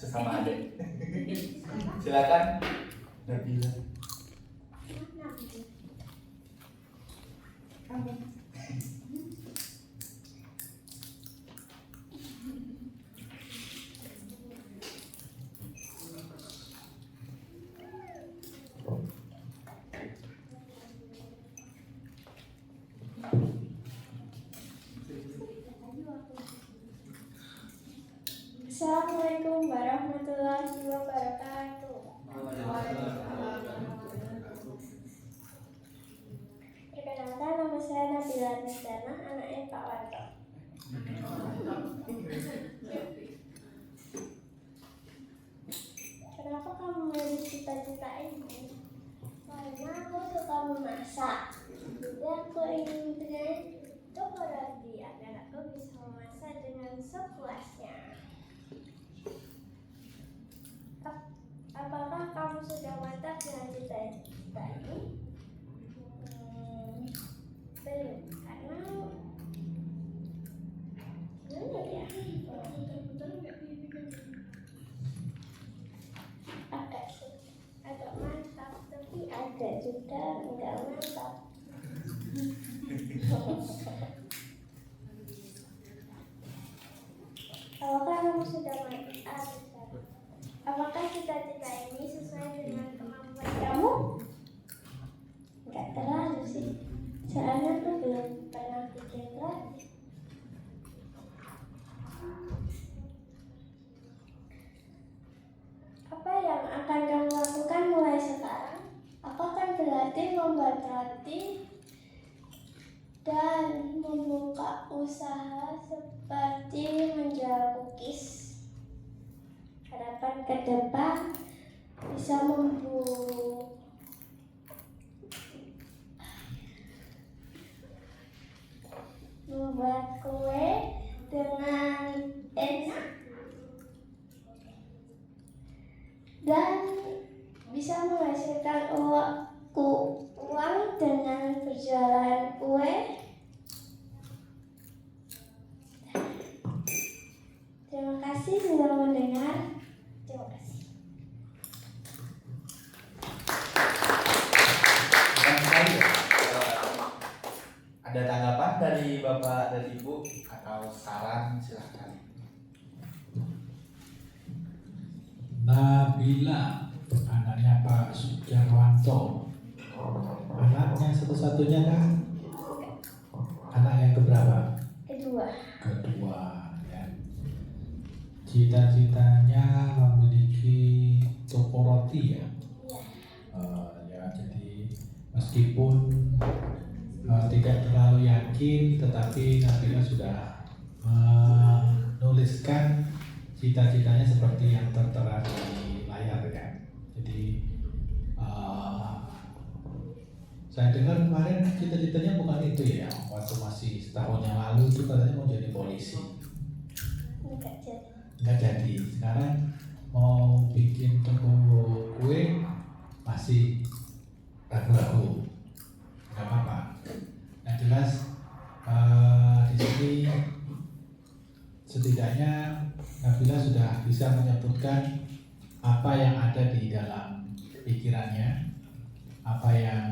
sesama adik. Silakan Nabila. Assalamualaikum warahmatullahi wabarakatuh. Perkenalkan, nama saya Nabila Nurdana, anaknya Pak Wanto. Kenapa kamu memilih cita-cita ini? Karena aku suka memasak. Jadi aku ingin dengan Tokorodi agar aku bisa memasak dengan sepuasnya. Apakah kamu sudah mantap dengan cita-cita ini? Belum, karena gimana ya? Agak mantap, tapi ada juga enggak mantap. Apakah kamu sudah mantap? Apakah cita-cita ini sesuai dengan kemampuan kamu? Enggak terlalu sih. Soalnya aku belum pernah bikin lagi. Apa yang akan kamu lakukan mulai sekarang? Aku akan berlatih membuat roti dan membuka usaha seperti menjual cookies. Harapan ke depan bisa membuat kue dengan enak dan bisa menghasilkan uang dengan berjualan kue. Terima kasih sudah mendengar. Terima kasih. Ada tanggapan dari Bapak dan Ibu atau saran, silakan. Nabila, anaknya Pak Sujarwanto, anaknya satu-satunya kan? Anak yang keberapa? Kedua. Ya. Cita-citanya memiliki toko roti ya. Ya, jadi meskipun tidak terlalu yakin, tetapi Nabila sudah menuliskan cita-citanya seperti yang tertera di layar ya. Jadi saya dengar kemarin cita-citanya bukan itu ya, waktu masih setahun yang lalu itu katanya mau jadi polisi. Enggak jadi. Sekarang mau bikin toko kue masih ragu-ragu. Enggak apa-apa. Yang jelas di sini setidaknya Nabila sudah bisa menyebutkan apa yang ada di dalam pikirannya, apa yang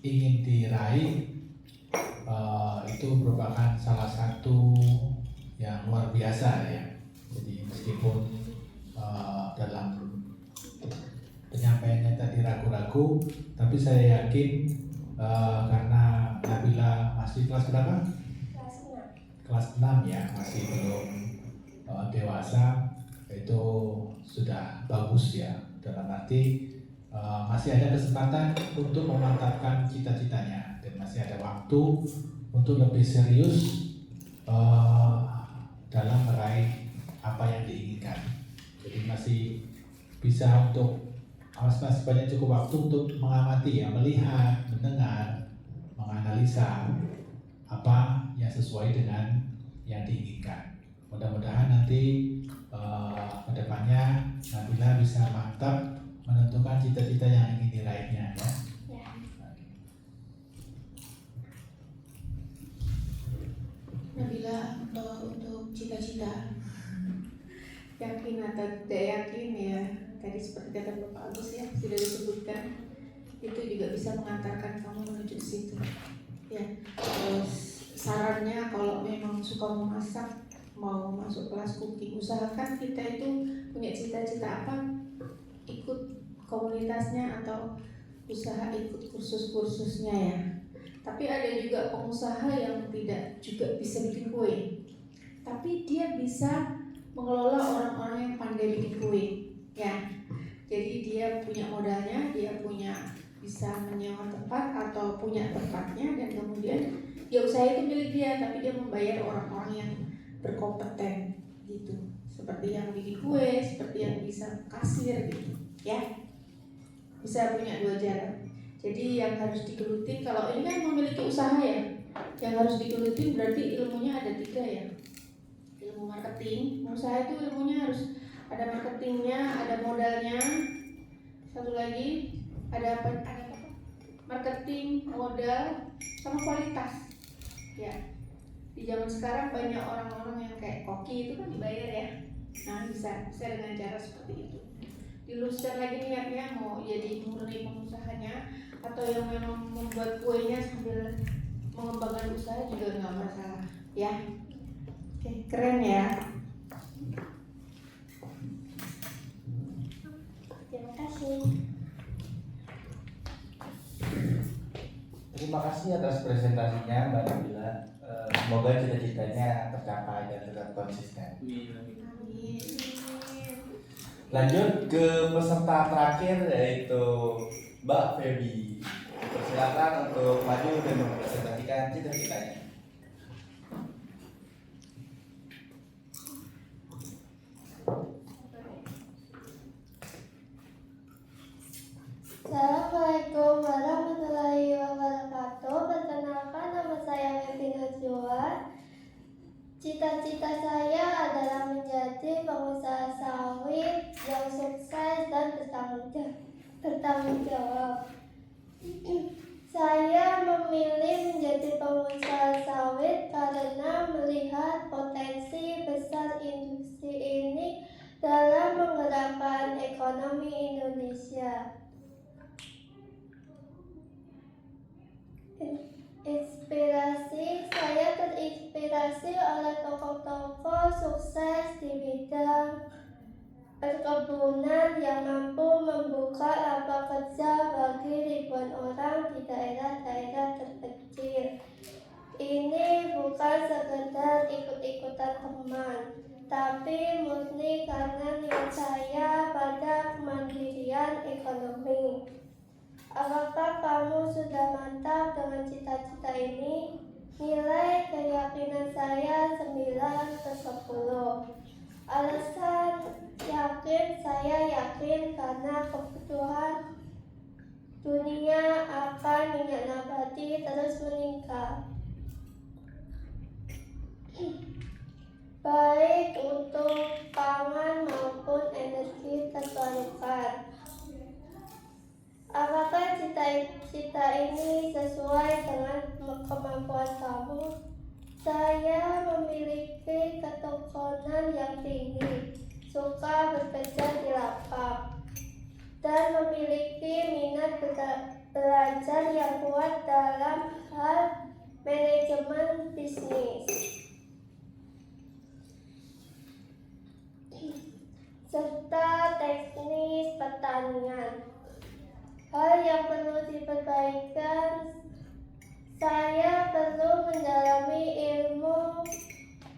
ingin diraih. Itu merupakan salah satu yang luar biasa ya. Jadi meskipun dalam penyampaiannya tadi ragu-ragu, tapi saya yakin karena Nabila masih kelas berapa? Kelas 6 ya, masih belum dewasa, itu sudah bagus ya. Dalam arti masih ada kesempatan untuk memantapkan cita-citanya dan masih ada waktu untuk lebih serius dalam meraih apa yang diinginkan. Jadi masih bisa untuk masih banyak cukup waktu untuk mengamati ya, melihat, mendengar, menganalisa apa yang sesuai dengan yang diinginkan. Mudah-mudahan nanti kedepannya Nabila bisa mantap menentukan cita-cita yang ingin diraihnya ya. Nabila, untuk cita-cita yakin atau tidak yakin ya, tadi seperti kata Bapak Agus ya, sudah disebutkan, itu juga bisa mengantarkan kamu menuju ke situ. Ya, terus sarannya kalau memang suka memasak, mau masuk kelas cooking, usahakan kita itu punya cita-cita apa, ikut komunitasnya atau usaha ikut kursus-kursusnya ya. Tapi ada juga pengusaha yang tidak juga bisa bikin kue, tapi dia bisa mengelola orang-orang yang pandai bikin kue ya. Jadi dia punya modalnya, dia punya bisa menyewa tempat atau punya tempatnya, dan kemudian ya usaha itu milik dia, tapi dia membayar orang-orang yang berkompeten gitu, seperti yang bikin kue, seperti yang bisa kasir gitu ya. Bisa punya dua jalan. Jadi yang harus digeluti, kalau ini kan memiliki usaha ya, yang harus digeluti berarti ilmunya ada 3 ya. Ilmu marketing, usaha itu ilmunya harus ada marketingnya, ada modalnya, satu lagi ada apa? Marketing, modal, sama kualitas ya. Di zaman sekarang banyak orang-orang yang kayak koki itu kan dibayar ya. Nah bisa dengan cara seperti itu. Diluruskan lagi niatnya, mau jadi murni pengusahanya atau yang memang membuat kuenya sambil mengembangkan usaha juga nggak masalah ya. Oke, keren ya. Terima kasih. Terima kasih atas presentasinya Mbak Nabila. Semoga cita-citanya tercapai dan tetap konsisten. Amin. Lanjut ke peserta terakhir yaitu Mbak Feby. Silakan untuk maju dan mempresentasikan cita-citanya. Assalamualaikum warahmatullahi wabarakatuh. Perkenalkan, nama saya Feby Najwa. Cita-cita saya adalah menjadi pengusaha sawit yang sukses dan bertanggung jawab. Saya memilih menjadi pengusaha sawit karena melihat potensi besar industri ini dalam menggerakkan ekonomi Indonesia. Saya terinspirasi oleh tokoh-tokoh sukses di bidang perkebunan yang mampu membuka lapangan kerja bagi ribuan orang di daerah-daerah terpencil. Ini bukan sekedar ikut-ikutan teman, tapi murni karena niat saya pada kemandirian ekonomi. Apakah kamu sudah mantap dengan cita-cita ini? Nilai keyakinan saya 9/10. Alasan saya yakin karena kebutuhan dunia akan minyak nabati terus meningkat, baik untuk pangan maupun energi terbarukan. Apakah cita-cita ini sesuai dengan kemampuan kamu? Saya memiliki ketekunan yang tinggi, suka bekerja di lapang, dan memiliki minat belajar yang kuat dalam hal manajemen bisnis, serta teknis pertanian. Hal yang perlu diperbaikan, saya perlu mendalami ilmu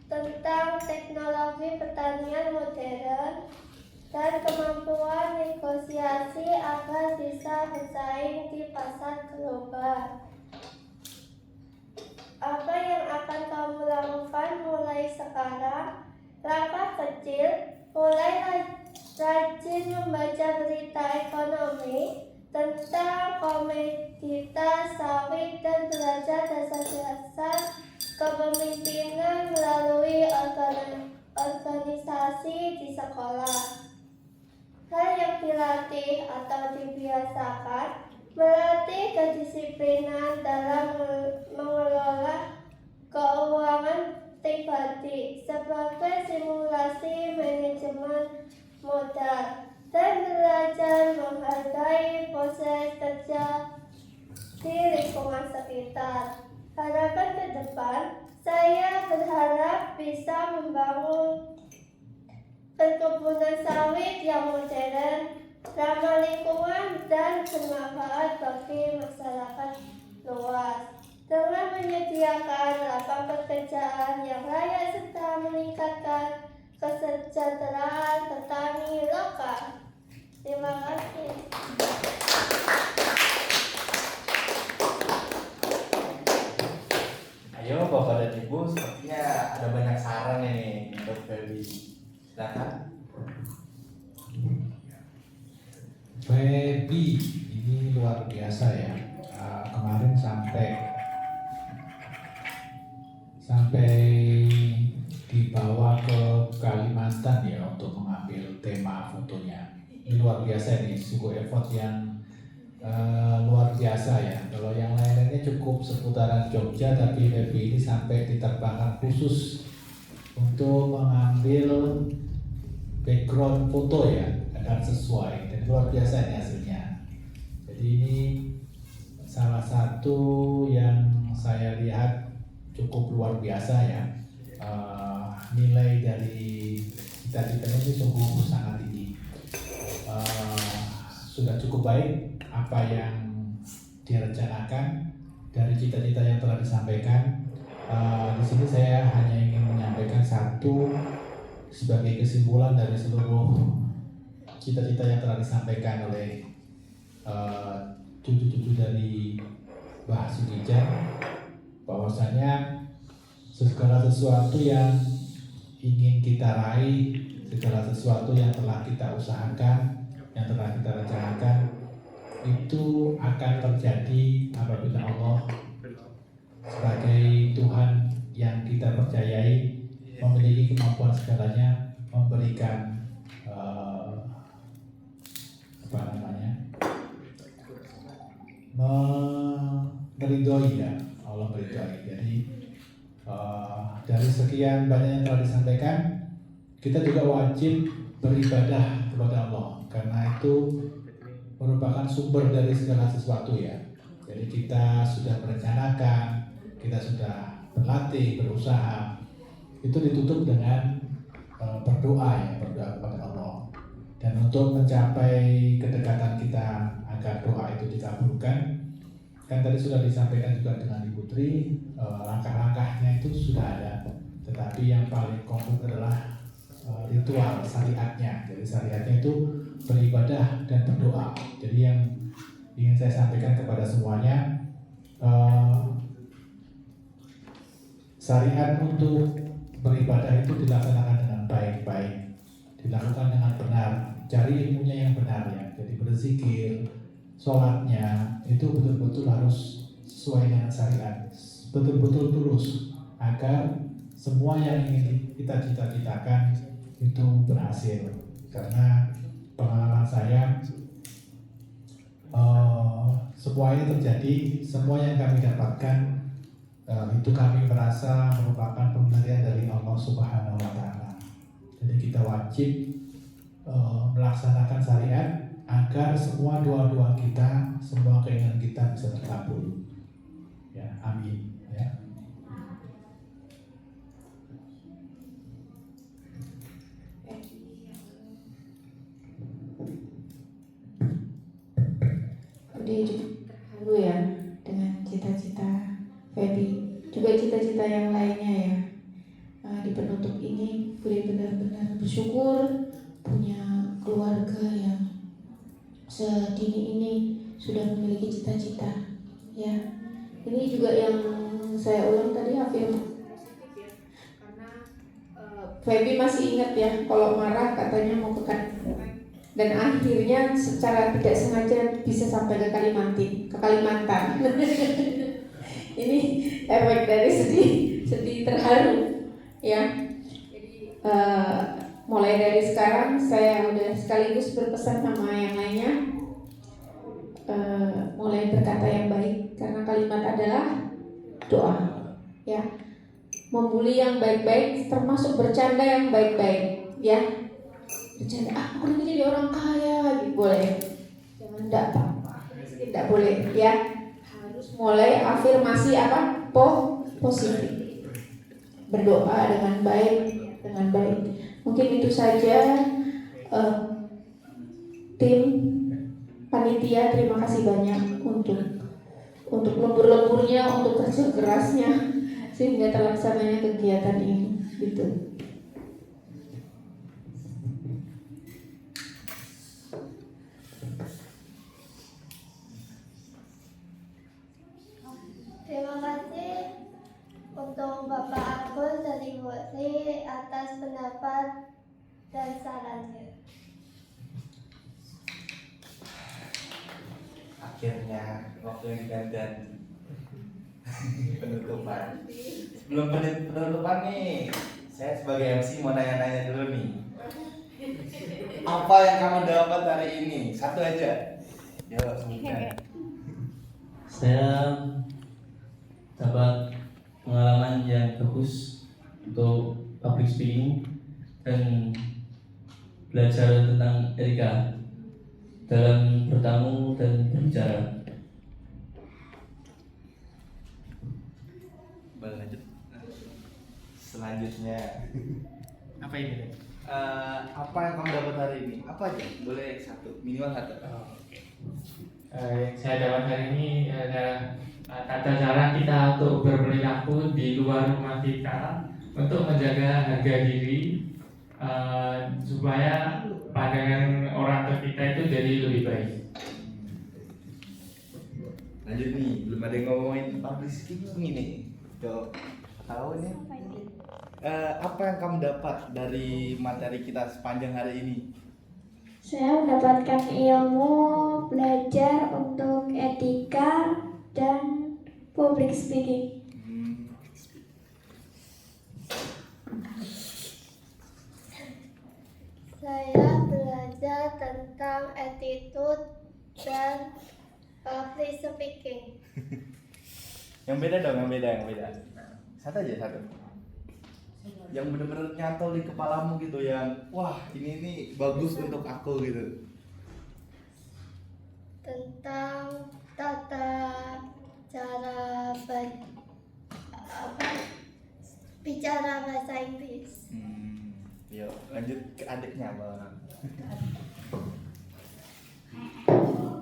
tentang teknologi pertanian modern dan kemampuan negosiasi agar bisa bersaing di pasar global. Apa yang akan kamu lakukan mulai sekarang? Langkah kecil, mulai rajin membaca berita ekonomi tentang komoditas sawit dan belajar dasar-dasar kepemimpinan melalui organisasi di sekolah. Hal yang dilatih atau dibiasakan melatih kedisiplinan dalam mengelola keuangan pribadi sebagai simulasi manajemen modal, dan belajar menghargai proses kerja di lingkungan sekitar. Harapan ke depan, saya berharap bisa membangun perkebunan sawit yang modern, ramah lingkungan, dan bermanfaat bagi masyarakat luas. Dengan menyediakan lapangan pekerjaan yang layak serta meningkatkan kesejahteraan petani lokal. Terima kasih. Ayo Bapak dan Ibu, sepertinya ada banyak saran nih untuk Feby. Silakan. Feby ini luar biasa ya. Kemarin sampai dibawa ke Kalimantan ya untuk mengambil tema fotonya. Ini luar biasa nih, sungguh effort yang luar biasa ya. Kalau yang lain-lainnya cukup seputaran Jogja, tapi Feby ini sampai diterbangkan khusus untuk mengambil background foto ya agar sesuai, dan luar biasa ini hasilnya. Jadi ini salah satu yang saya lihat cukup luar biasa ya. Nilai dari cita-citanya ini sungguh sangat tinggi. Sudah cukup baik apa yang direncanakan dari cita-cita yang telah disampaikan. Di sini saya hanya ingin menyampaikan satu sebagai kesimpulan dari seluruh cita-cita yang telah disampaikan oleh cucu-cucu dari Mbah Sugijan, bahwasanya segala sesuatu yang ingin kita raih, segala sesuatu yang telah kita usahakan, yang telah kita rencanakan, itu akan terjadi apabila Allah sebagai Tuhan yang kita percayai, memiliki kemampuan segalanya, memberikan meridhoi ya, Allah meridhoi. Jadi dari sekian banyak yang telah disampaikan, kita juga wajib beribadah kepada Allah, karena itu merupakan sumber dari segala sesuatu ya. Jadi kita sudah merencanakan, kita sudah berlatih, berusaha, itu ditutup dengan berdoa ya, berdoa kepada Allah. Dan untuk mencapai kedekatan kita agar doa itu dikabulkan, kan tadi sudah disampaikan juga dengan Ibu Tri, langkah-langkahnya itu sudah ada, tetapi yang paling konkret adalah ritual syariatnya. Jadi syariatnya itu beribadah dan berdoa. Jadi yang ingin saya sampaikan kepada semuanya, syariat untuk beribadah itu dilaksanakan dengan baik-baik, dilakukan dengan benar, cari ilmunya yang benar ya. Jadi berzikir, sholatnya itu betul-betul harus sesuai dengan syariat, betul-betul tulus, agar semua yang ingin kita cita-citakan itu berhasil. Karena pengalaman saya, semua ini terjadi, semua yang kami dapatkan itu kami merasa merupakan pemberian dari Allah Subhanahu wa Ta'ala. Jadi kita wajib melaksanakan syariat agar semua doa-doa kita, semua keinginan kita bisa terkabul. Ya, amin. Ya. Dia juga terharu ya dengan cita-cita Feby, juga cita-cita yang lainnya ya. Di penutup ini boleh benar-benar bersyukur punya keluarga yang sedini ini sudah memiliki cita-cita ya. Ini juga yang saya ulang tadi, afirmasi positif ya, karena Feby masih ingat ya, kalau marah katanya mau ke Kalimantan, dan akhirnya secara tidak sengaja bisa sampai ke Kalimantan. Ini efek dari sedih terharu ya. Jadi mulai dari sekarang saya udah sekaligus berpesan sama yang lainnya, mulai berkata yang baik, karena kalimat adalah doa ya. Membuli yang baik-baik, termasuk bercanda yang baik-baik ya. bercanda, aku ingin jadi orang kaya, gitu boleh. Jangan enggak apa-apa, tidak boleh ya. Harus mulai afirmasi apa? Positif. Berdoa dengan baik. Mungkin itu saja tim panitia. Terima kasih banyak untuk lembur-lemburnya, untuk kerja kerasnya sehingga terlaksananya kegiatan ini gitu. Terima kasih untuk Bapak Agus dari Wotli atas pendapat dan sarannya. Akhirnya waktu yang dan penutupan. Sebelum penutupan nih, saya sebagai MC mau nanya-nanya dulu nih. Apa yang kamu dapat hari ini? Satu aja. Yo, sebutkan. Saya dapat pengalaman yang bagus untuk public speaking dan belajar tentang etika dalam bertamu dan berbicara. Lanjut. Selanjutnya, Apa ini? apa yang kamu dapat hari ini? Apa aja? Boleh satu, minimal satu. Yang saya dapat hari ini adalah tata cara kita untuk berperilaku di luar rumah kita untuk menjaga harga diri supaya pandangan orang tua kita itu jadi lebih baik. Lanjut nih, belum ada yang ngomongin public speaking ini. Coba tahu nih. Apa yang kamu dapat dari materi kita sepanjang hari ini? Saya mendapatkan ilmu belajar untuk etika dan public speaking. Saya belajar tentang attitude dan public speaking. Yang beda dong, yang beda. Satu aja, satu. Yang benar-benar nyantol di kepalamu gitu, yang wah ini bagus untuk aku gitu. Tentang tata cara bicara bahasa Inggris. Yuk, lanjut ke adiknya, Bang.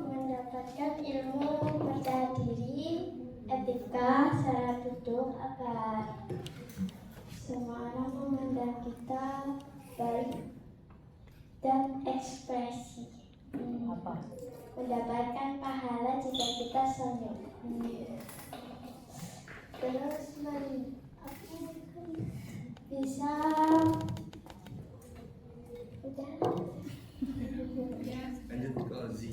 Mendapatkan ilmu percaya diri, etika, cara duduk agar semua orang memandang kita baik dan ekspresi. Mendapatkan pahala jika kita senyum. Terus bisa Lanjut ke Ozi.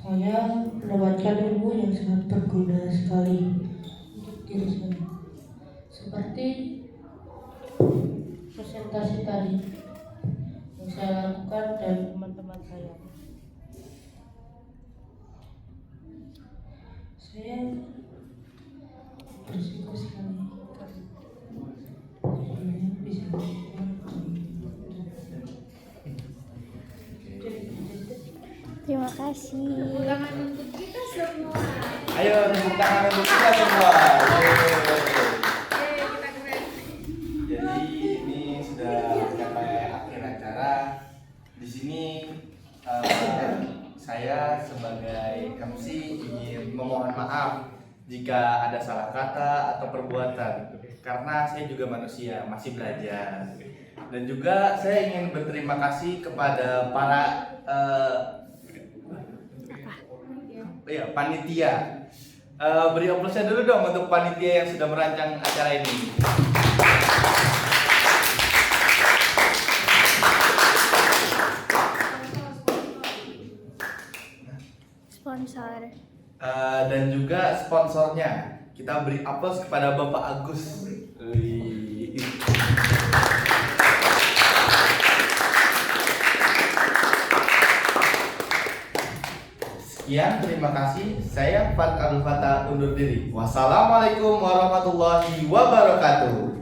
Saya mendapatkan ilmu yang sangat berguna sekali untuk diri saya. Seperti presentasi tadi yang saya lakukan dan teman-teman saya. Saya bersyukur sekali karena bisa Terima kasih. Ayo tepuk tangan untuk kita semua. Jadi ini sudah sampai akhir acara. Di sini saya sebagai MC ingin memohon maaf jika ada salah kata atau perbuatan, karena saya juga manusia, masih belajar. Dan juga saya ingin berterima kasih kepada para panitia. Beri aplausnya dulu dong untuk panitia yang sudah merancang acara ini. Sponsor. Dan juga sponsornya. Kita beri aplaus kepada Bapak Agus. Wih. Sekian, terima kasih. Saya Fat Al-Fatah undur diri. Wassalamualaikum warahmatullahi wabarakatuh.